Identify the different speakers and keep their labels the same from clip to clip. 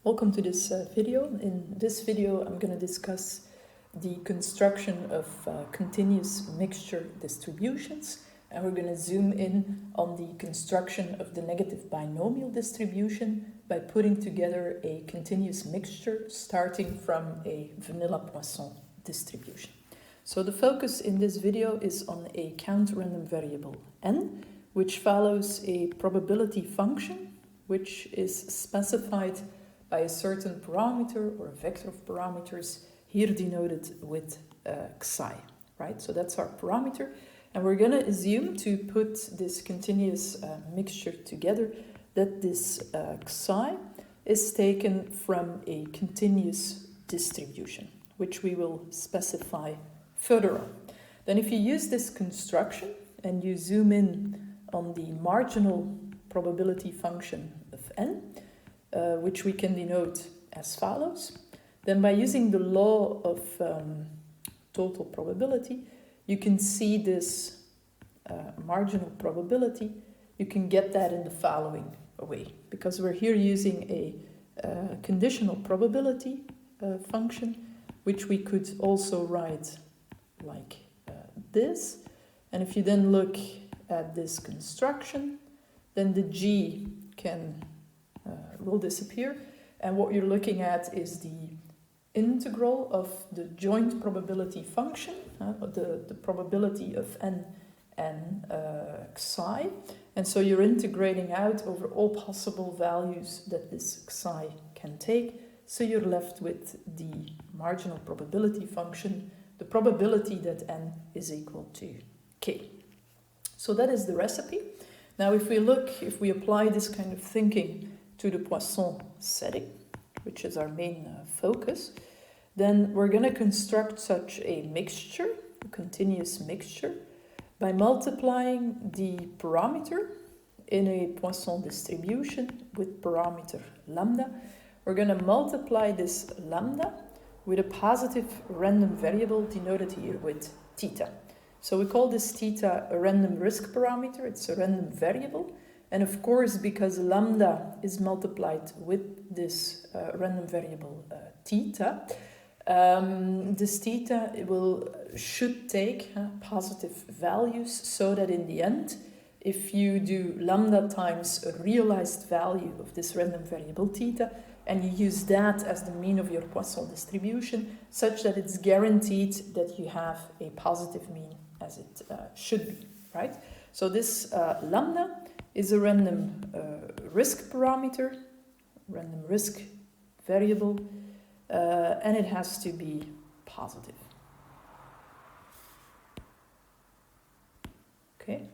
Speaker 1: Welcome to this video. In this video I'm going to discuss the construction of continuous mixture distributions, and we're going to zoom in on the construction of the negative binomial distribution by putting together a continuous mixture starting from a vanilla Poisson distribution. So the focus in this video is on a count random variable n, which follows a probability function which is specified by a certain parameter or a vector of parameters, here denoted with xi, right? So that's our parameter, and we're going to assume, to put this continuous mixture together, that this xi is taken from a continuous distribution, which we will specify further on. Then if you use this construction and you zoom in on the marginal probability function of n, which we can denote as follows, then by using the law of total probability, you can see this marginal probability. You can get that in the following way, because we're here using a conditional probability function, which we could also write like this. And if you then look at this construction, then the g will disappear, and what you're looking at is the integral of the joint probability function, the probability of n and xi, and so you're integrating out over all possible values that this xi can take, so you're left with the marginal probability function, the probability that n is equal to k. So that is the recipe. Now if we apply this kind of thinking to the Poisson setting, which is our main focus, then we're going to construct such a mixture, a continuous mixture, by multiplying the parameter in a Poisson distribution with parameter lambda. We're going to multiply this lambda with a positive random variable denoted here with theta. So we call this theta a random risk parameter. It's a random variable. And of course, because lambda is multiplied with this random variable theta, this theta should take positive values, so that in the end, if you do lambda times a realized value of this random variable theta, and you use that as the mean of your Poisson distribution, such that it's guaranteed that you have a positive mean as it should be, right? So this lambda is a random risk parameter, random risk variable, and it has to be positive. Okay,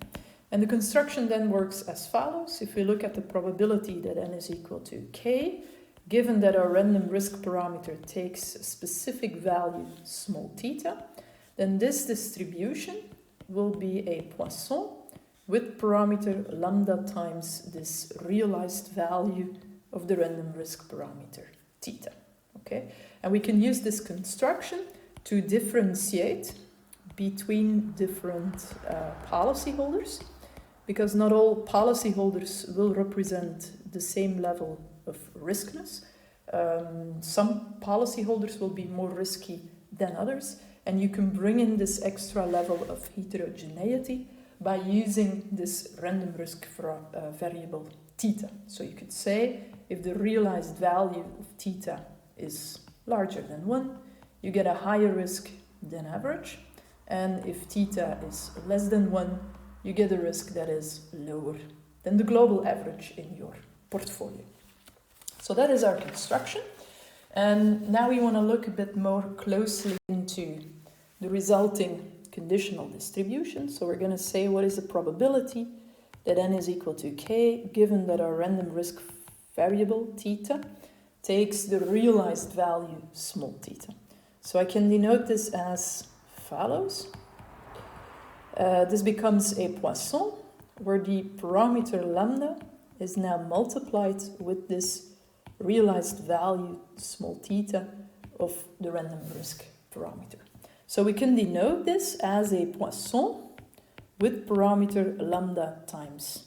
Speaker 1: and the construction then works as follows. If we look at the probability that n is equal to k, given that our random risk parameter takes a specific value small theta, then this distribution will be a Poisson with parameter lambda times this realized value of the random risk parameter theta. Okay, and we can use this construction to differentiate between different policyholders, because not all policyholders will represent the same level of riskness. Some policyholders will be more risky than others, and you can bring in this extra level of heterogeneity by using this random risk variable theta. So you could say, if the realized value of theta is larger than 1, you get a higher risk than average, and if theta is less than 1, you get a risk that is lower than the global average in your portfolio. So that is our construction, and now we want to look a bit more closely into the resulting conditional distribution. So we're going to say, what is the probability that n is equal to k, given that our random risk variable theta takes the realized value small theta. So I can denote this as follows. This becomes a Poisson, where the parameter lambda is now multiplied with this realized value small theta of the random risk parameter. So we can denote this as a Poisson with parameter lambda times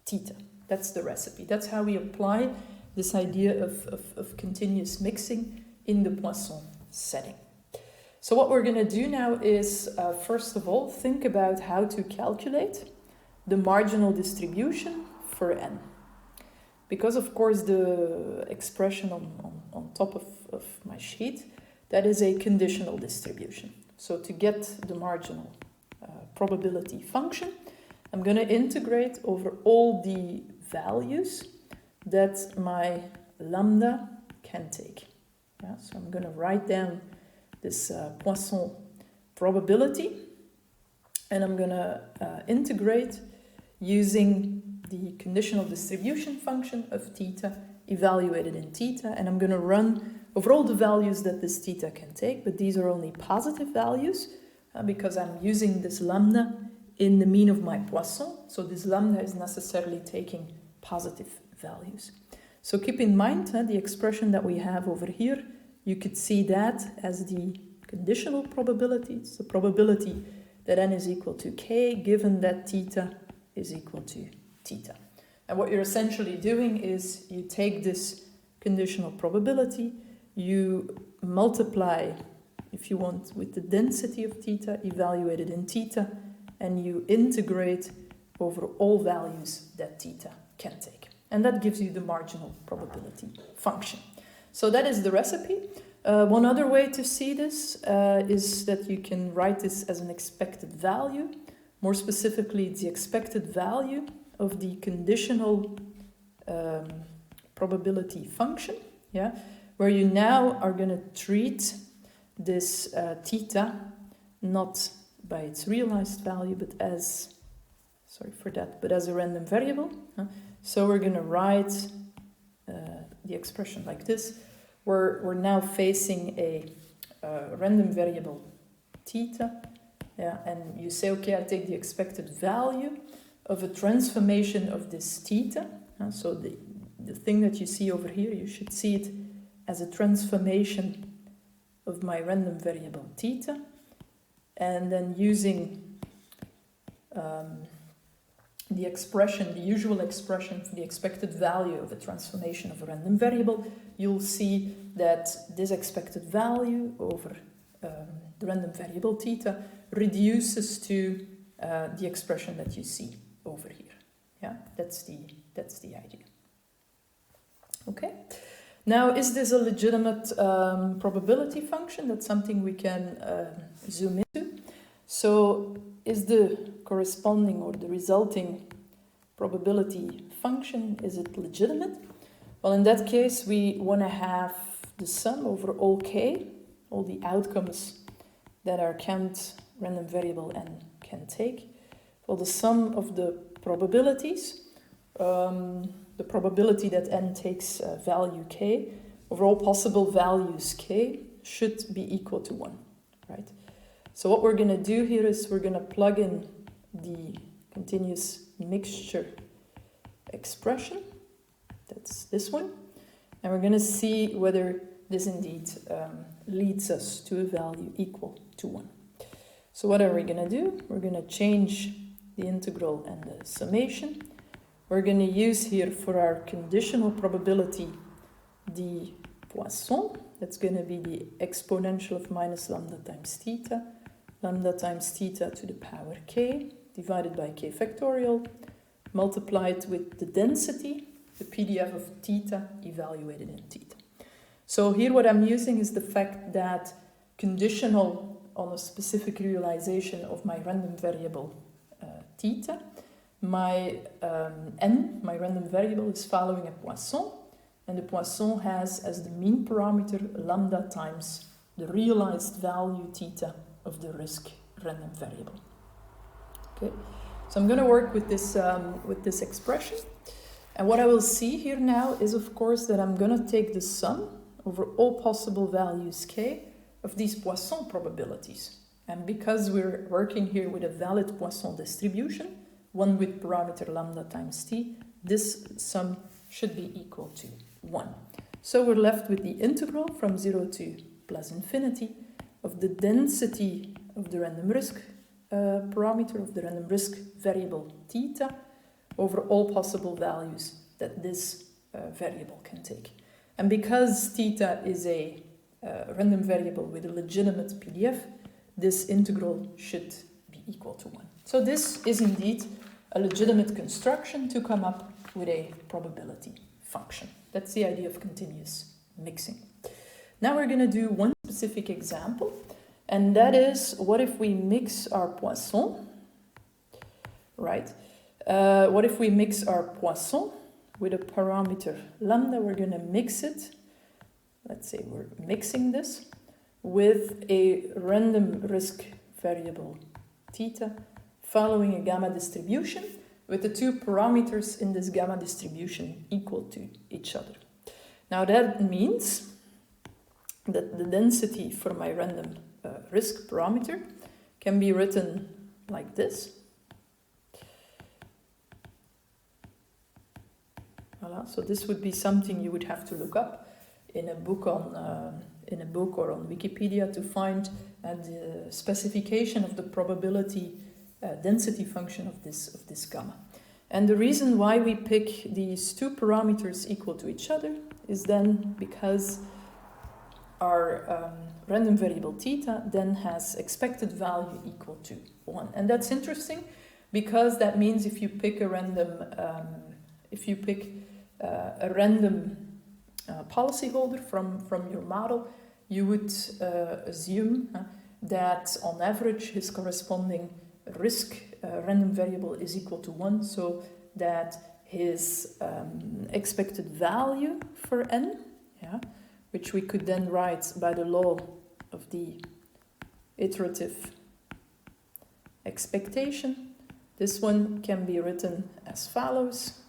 Speaker 1: theta. That's the recipe. That's how we apply this idea of continuous mixing in the Poisson setting. So what we're going to do now is, first of all, think about how to calculate the marginal distribution for n. Because, of course, the expression on top of my sheet, that is a conditional distribution. So to get the marginal probability function, I'm going to integrate over all the values that my lambda can take. Yeah, so I'm going to write down this Poisson probability, and I'm going to integrate using the conditional distribution function of theta evaluated in theta, and I'm going to run over all the values that this theta can take, but these are only positive values because I'm using this lambda in the mean of my Poisson, so this lambda is necessarily taking positive values. So keep in mind the expression that we have over here, you could see that as the conditional probability. It's the probability that n is equal to k given that theta is equal to theta. And what you're essentially doing is you take this conditional probability, you multiply, if you want, with the density of theta evaluated in theta, and you integrate over all values that theta can take. And that gives you the marginal probability function. So that is the recipe. One other way to see this is that you can write this as an expected value. More specifically, it's the expected value of the conditional probability function, yeah, where you now are going to treat this theta not by its realized value, but as, sorry for that, but as a random variable. So we're going to write the expression like this. We're now facing a random variable theta, yeah, and you say, okay, I take the expected value of a transformation of this theta. So the thing that you see over here, you should see it as a transformation of my random variable theta, and then using the expression, the usual expression for the expected value of a transformation of a random variable, you'll see that this expected value over the random variable theta reduces to the expression that you see over here. Yeah, that's the idea. Okay. Now, is this a legitimate probability function? That's something we can zoom into. So, is the corresponding or the resulting probability function, is it legitimate? Well, in that case, we want to have the sum over all k, all the outcomes that our count random variable n can take. Well, the sum of the probabilities, the probability that n takes value k over all possible values k should be equal to 1, right? So what we're going to do here is we're going to plug in the continuous mixture expression, that's this one, and we're going to see whether this indeed leads us to a value equal to 1. So what are we going to do? We're going to change the integral and the summation. We're going to use here for our conditional probability the Poisson. That's going to be the exponential of minus lambda times theta to the power k divided by k factorial, multiplied with the density, the PDF of theta evaluated in theta. So here what I'm using is the fact that conditional on a specific realization of my random variable theta, my n, my random variable, is following a Poisson, and the Poisson has as the mean parameter lambda times the realized value theta of the risk random variable. Okay, so I'm going to work with this expression, and what I will see here now is, of course, that I'm going to take the sum over all possible values k of these Poisson probabilities. And because we're working here with a valid Poisson distribution, one with parameter lambda times t, this sum should be equal to 1. So we're left with the integral from 0 to plus infinity of the density of the random risk parameter, of the random risk variable theta, over all possible values that this variable can take. And because theta is a random variable with a legitimate PDF, this integral should be equal to 1. So this is indeed a legitimate construction to come up with a probability function. That's the idea of continuous mixing. Now we're going to do one specific example, and that is, what if we mix our Poisson, right? What if we mix our Poisson with a parameter lambda? We're going to mix it. Let's say we're mixing this with a random risk variable theta following a gamma distribution with the two parameters in this gamma distribution equal to each other. Now that means that the density for my random risk parameter can be written like this. Voilà. So this would be something you would have to look up in a book on or on Wikipedia to find the specification of the probability density function of this gamma. And the reason why we pick these two parameters equal to each other is then because our random variable theta then has expected value equal to 1. And that's interesting because that means if you pick a random policyholder from your model, you would assume that on average his corresponding risk random variable is equal to 1, so that his expected value for n, which we could then write by the law of the iterative expectation, this one can be written as follows.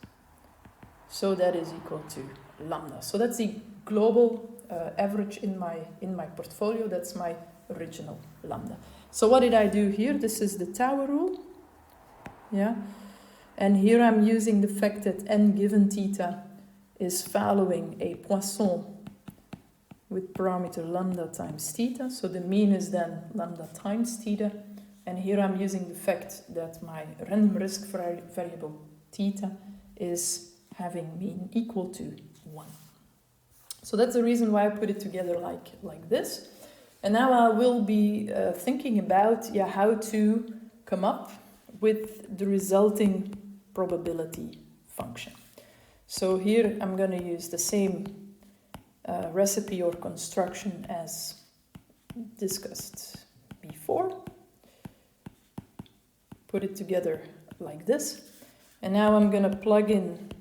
Speaker 1: So that is equal to lambda. So that's the global average in my portfolio. That's my original lambda. So what did I do here? This is the Tower rule. And here I'm using the fact that n given theta is following a Poisson with parameter lambda times theta. So the mean is then lambda times theta. And here I'm using the fact that my random risk variable theta is having mean equal to 1. So that's the reason why I put it together like this. And now I will be thinking about how to come up with the resulting probability function. So here I'm going to use the same recipe or construction as discussed before. Put it together like this. And now I'm going to plug in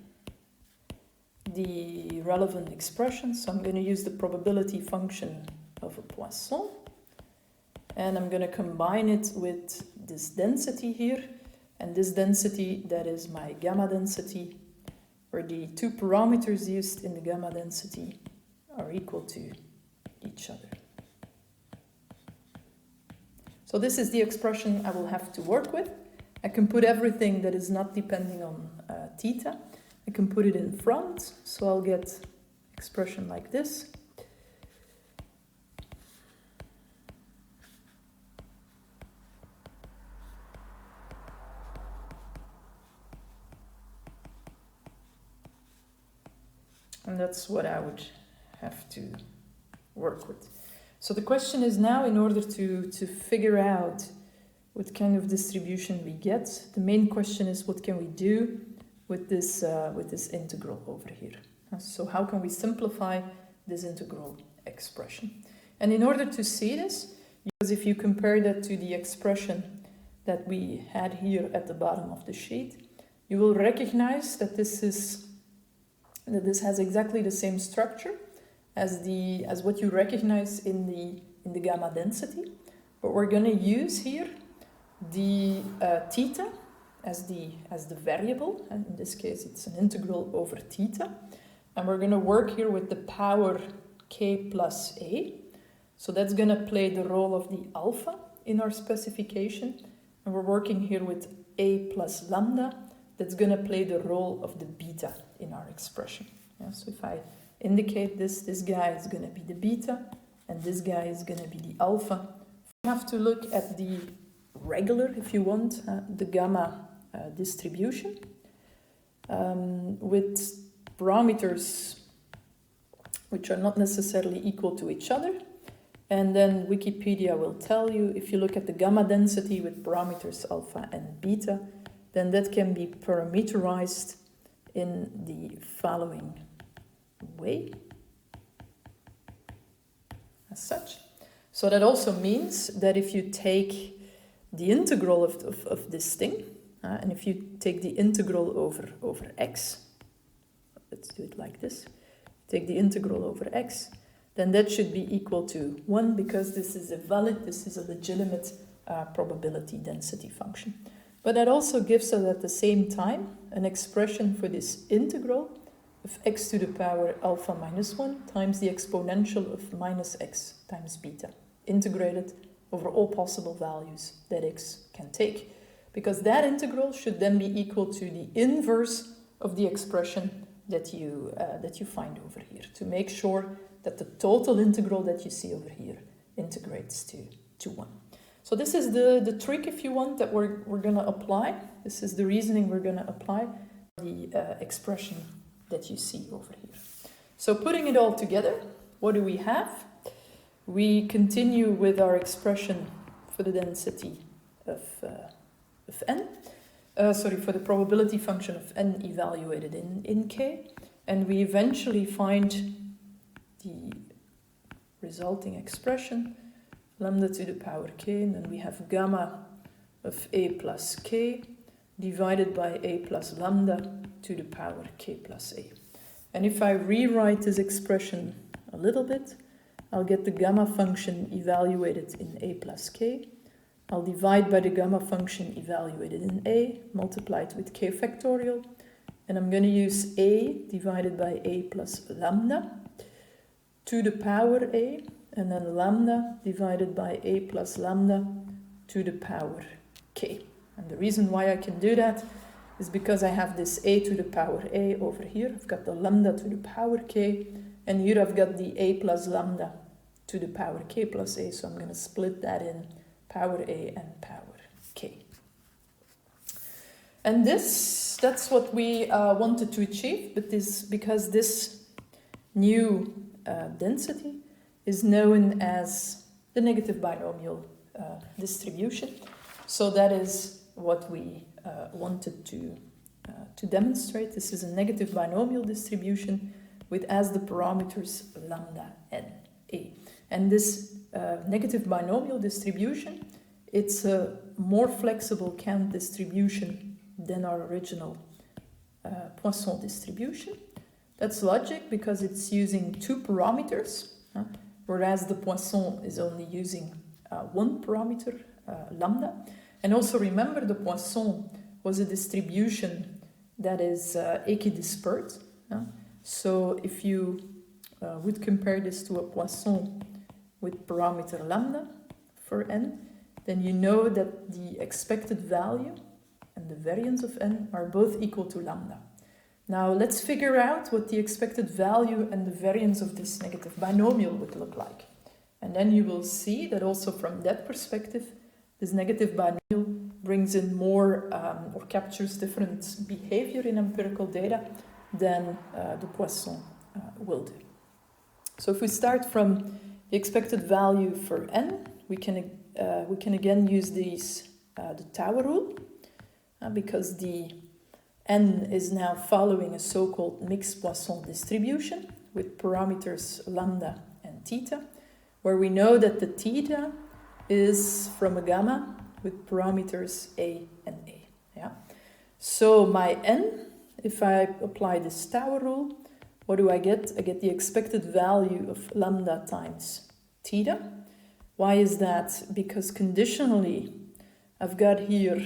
Speaker 1: the relevant expression. So I'm going to use the probability function of a Poisson. And I'm going to combine it with this density here. And this density, that is my gamma density, where the two parameters used in the gamma density are equal to each other. So this is the expression I will have to work with. I can put everything that is not depending on theta. I can put it in front, so I'll get expression like this. And that's what I would have to work with. So the question is now, in order to figure out what kind of distribution we get, the main question is, what can we do with this integral over here? So how can we simplify this integral expression? And in order to see this, because if you compare that to the expression that we had here at the bottom of the sheet, you will recognize that this has exactly the same structure as what you recognize in the gamma density. But we're going to use here the theta as the variable, and in this case it's an integral over theta, and we're going to work here with the power k plus a. So that's going to play the role of the alpha in our specification, and we're working here with a plus lambda. That's going to play the role of the beta in our expression. So if I indicate this guy is going to be the beta, and this guy is going to be the alpha. We have to look at the regular, if you want, the gamma distribution with parameters which are not necessarily equal to each other. And then Wikipedia will tell you, if you look at the gamma density with parameters alpha and beta, then that can be parameterized in the following way, as such. So that also means that if you take the integral of this thing, and if you take the integral over x, let's do it like this, take the integral over x, then that should be equal to 1, because this is a legitimate probability density function. But that also gives us at the same time an expression for this integral of x to the power alpha minus 1 times the exponential of minus x times beta, integrated over all possible values that x can take. Because that integral should then be equal to the inverse of the expression that you find over here, to make sure that the total integral that you see over here integrates to 1. So this is the trick, if you want, that we're going to apply. This is the reasoning we're going to apply, the expression that you see over here. So putting it all together, what do we have? We continue with our expression for the density of n, for the probability function of n evaluated in k, and we eventually find the resulting expression, lambda to the power k, and then we have gamma of a plus k divided by a plus lambda to the power k plus a. And if I rewrite this expression a little bit, I'll get the gamma function evaluated in a plus k. I'll divide by the gamma function evaluated in a, multiplied with k factorial, and I'm going to use a divided by a plus lambda to the power a, and then lambda divided by a plus lambda to the power k. And the reason why I can do that is because I have this a to the power a over here. I've got the lambda to the power k, and here I've got the a plus lambda to the power k plus a, so I'm going to split that in power a and power k. And that's what we wanted to achieve, but because this new density is known as the negative binomial distribution. So that is what we wanted to demonstrate. This is a negative binomial distribution with as the parameters lambda and a. And this negative binomial distribution, it's a more flexible count distribution than our original Poisson distribution. That's logic because it's using two parameters, whereas the Poisson is only using one parameter, lambda. And also remember, the Poisson was a distribution that is equidispersed. So if you would compare this to a Poisson with parameter lambda for n, then you know that the expected value and the variance of n are both equal to lambda. Now let's figure out what the expected value and the variance of this negative binomial would look like. And then you will see that also from that perspective, this negative binomial brings in more or captures different behavior in empirical data than the Poisson will do. So if we start from the expected value for n, we can again use the tower rule, because the n is now following a so-called mixed Poisson distribution with parameters lambda and theta, where we know that the theta is from a gamma with parameters a and a. Yeah. So my n, if I apply this tower rule, what do I get? I get the expected value of lambda times theta. Why is that? Because conditionally, I've got here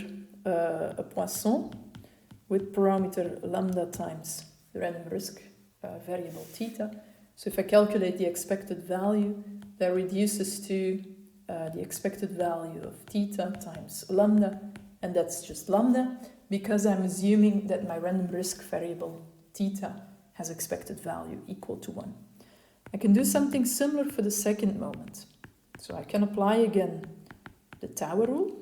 Speaker 1: a Poisson with parameter lambda times the random risk variable theta. So if I calculate the expected value, that reduces to the expected value of theta times lambda, and that's just lambda, because I'm assuming that my random risk variable theta has expected value equal to 1. I can do something similar for the second moment. So I can apply again the tower rule,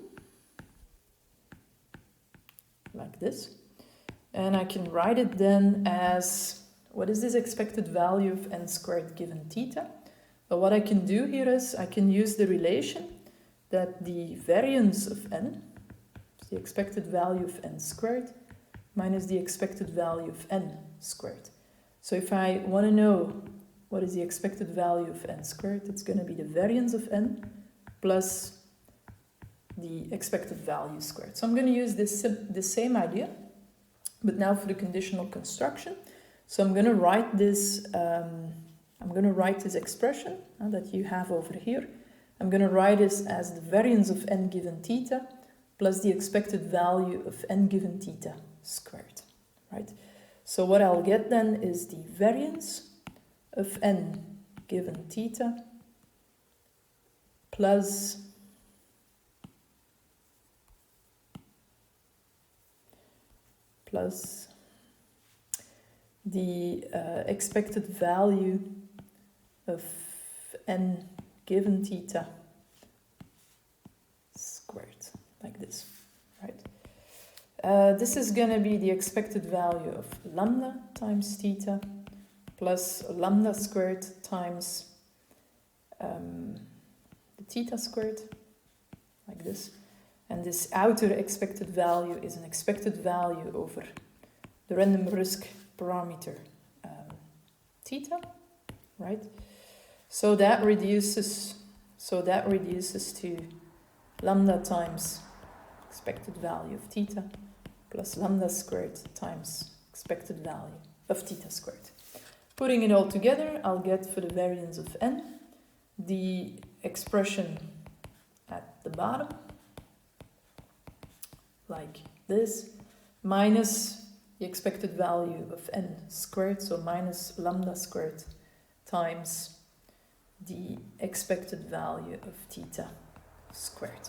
Speaker 1: like this. And I can write it then as what is this expected value of n squared given theta? But what I can do here is I can use the relation that the variance of n, the expected value of n squared, minus the expected value of n squared. So if I want to know what is the expected value of n squared, it's going to be the variance of n plus the expected value squared. So I'm going to use the same idea, but now for the conditional construction. So I'm going to write this expression that you have over here. I'm going to write this as the variance of n given theta plus the expected value of n given theta squared, right? So what I'll get then is the variance of n given theta plus the expected value of n given theta squared, like this, right? This is going to be the expected value of lambda times theta plus lambda squared times the theta squared, like this. And this outer expected value is an expected value over the random risk parameter theta, right? So that reduces to lambda times expected value of theta plus lambda squared times expected value of theta squared. Putting it all together, I'll get for the variance of n the expression at the bottom, like this, minus the expected value of n squared, so minus lambda squared times the expected value of theta squared.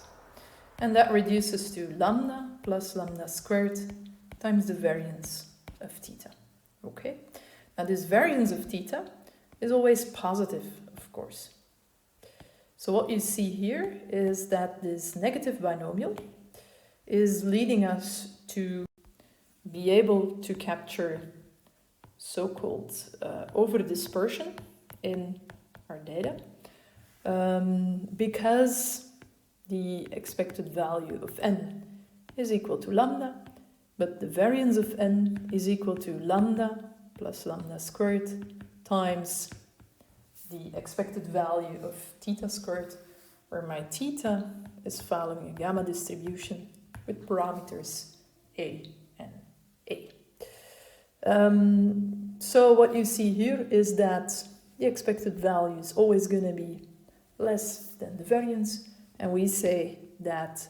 Speaker 1: And that reduces to lambda plus lambda squared times the variance of theta. Okay? Now this variance of theta is always positive, of course. So what you see here is that this negative binomial is leading us to be able to capture so-called overdispersion in our data because the expected value of n is equal to lambda, but the variance of n is equal to lambda plus lambda squared times the expected value of theta squared, where my theta is following a gamma distribution with parameters a and a. So what you see here is that the expected value is always going to be less than the variance, and we say that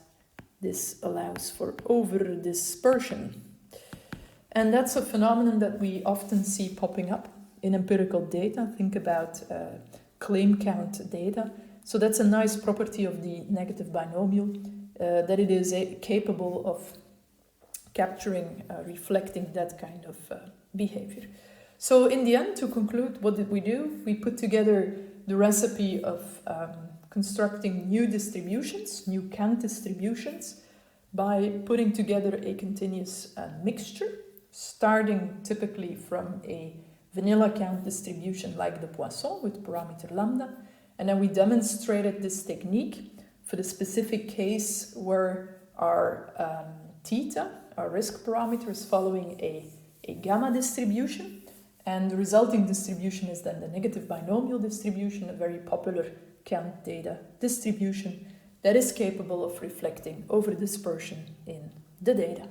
Speaker 1: this allows for overdispersion. And that's a phenomenon that we often see popping up in empirical data. Think about claim count data. So that's a nice property of the negative binomial, that it is capable of capturing, reflecting that kind of behavior. So in the end, to conclude, what did we do? We put together the recipe of constructing new distributions, new count distributions, by putting together a continuous mixture, starting typically from a vanilla count distribution like the Poisson with parameter lambda. And then we demonstrated this technique for the specific case where our theta, our risk parameter, is following a gamma distribution. And the resulting distribution is then the negative binomial distribution, a very popular count data distribution that is capable of reflecting overdispersion in the data.